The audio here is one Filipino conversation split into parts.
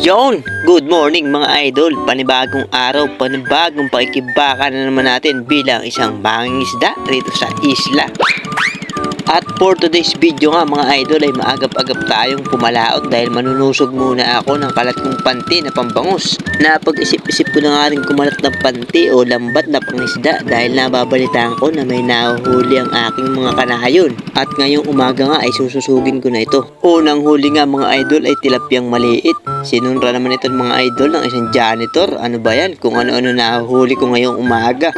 Yon! Good morning mga idol! Panibagong araw, panibagong pakikibaka na naman natin bilang isang mangingisda rito sa isla. At for today's video nga mga idol ay maagap-agap tayong pumalaot dahil manunusog muna ako ng kalat kong panti na pambangus. Napag-isip-isip ko na nga rin kumalat ng panti o lambat na pangisda dahil nababalitaan ko na may nahuhuli ang aking mga kanayon. At ngayong umaga nga ay sususugin ko na ito. Unang huli nga mga idol ay tilapiyang maliit. Sinunra naman ito mga idol ng isang janitor. Ano ba yan? Kung ano-ano nahuhuli ko ngayong umaga.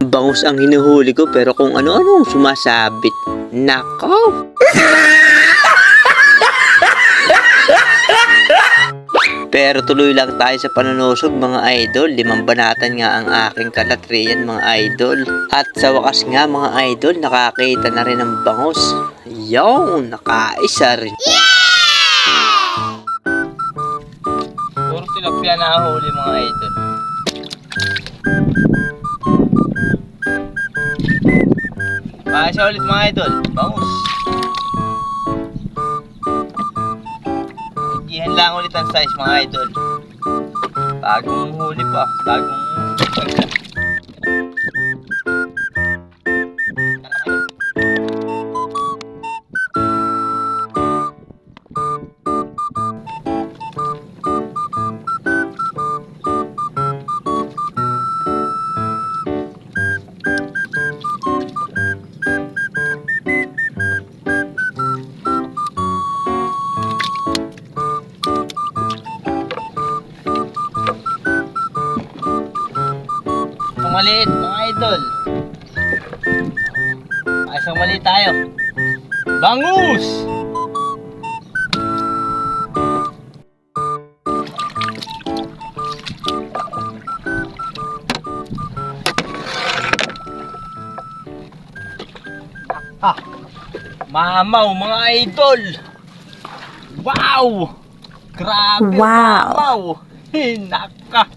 Bangus ang hinuhuli ko pero kung ano-ano sumasabit. Nako! Pero tuloy lang tayo sa panunusog mga idol. 5 banatan nga ang aking kalatriyan mga idol. At sa wakas nga mga idol, nakakita na rin ng bangus. Yon! Nakaisa rin. Yeah! Puro tilapia na huli mga idol. Isa ulit mga idol, bangus. Igihan lang ulit ang size mga idol. Bagong huli pa, bagong maliit mga idol. Isang maliit tayo. Bangus! Mamaw mga idol. Wow! Grabe, mamaw. Hinaka.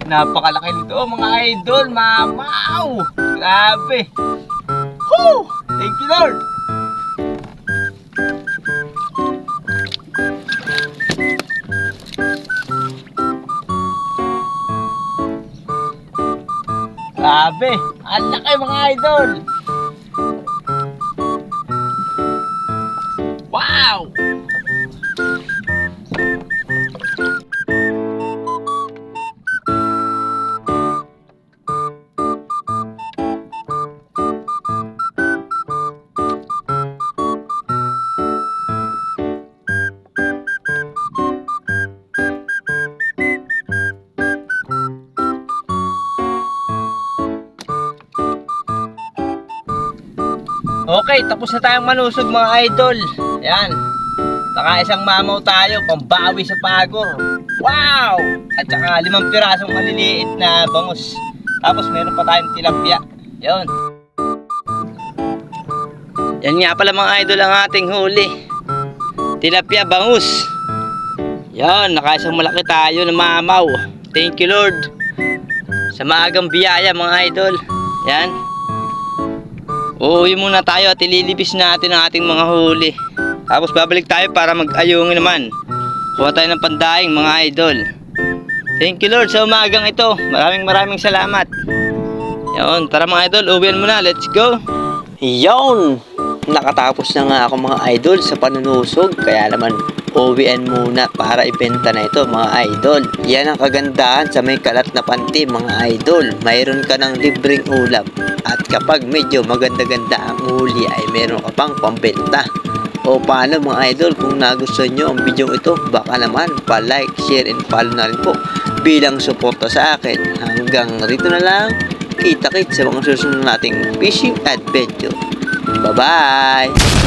Napakalaki nito mga idol, mamaw! Grabe! Woo! Thank you Lord! Grabe! Ang laki mga idol! Wow! Okay, tapos na tayong manusog mga idol. Yan. Nakaisang mamaw tayo, pambawi sa pagor. Wow! At saka 5 pirasong maliliit na bangus. Tapos meron pa tayong tilapia. Yan. Yan nga pala mga idol ang ating huli. Tilapia, bangus. Yan, nakaisang malaki tayo na mamaw. Thank you Lord. Sa maagang biyaya mga idol. Yan. Uuwi muna tayo at ililibis natin ang ating mga huli. Tapos babalik tayo para mag-ayungin naman. Kuha tayo ng pandaing mga idol. Thank you Lord sa umagang ito. Maraming salamat. Yon, tara mga idol, uwian muna. Let's go. Yon! Nakatapos na nga ako mga idol sa panunusog. Kaya naman uwian muna para ibenta na ito mga idol. Yan ang kagandahan sa may kalat na panti mga idol. Mayroon ka ng libreng ulam. At kapag medyo maganda-ganda ang huli ay meron ka pang pambenta. O paano mga idol, kung nagustuhan nyo ang video ito, baka naman pa-like, share, and follow na rin po bilang suporta sa akin. Hanggang rito na lang, kita-kits sa mga susunod nating fishing adventure. Bye-bye!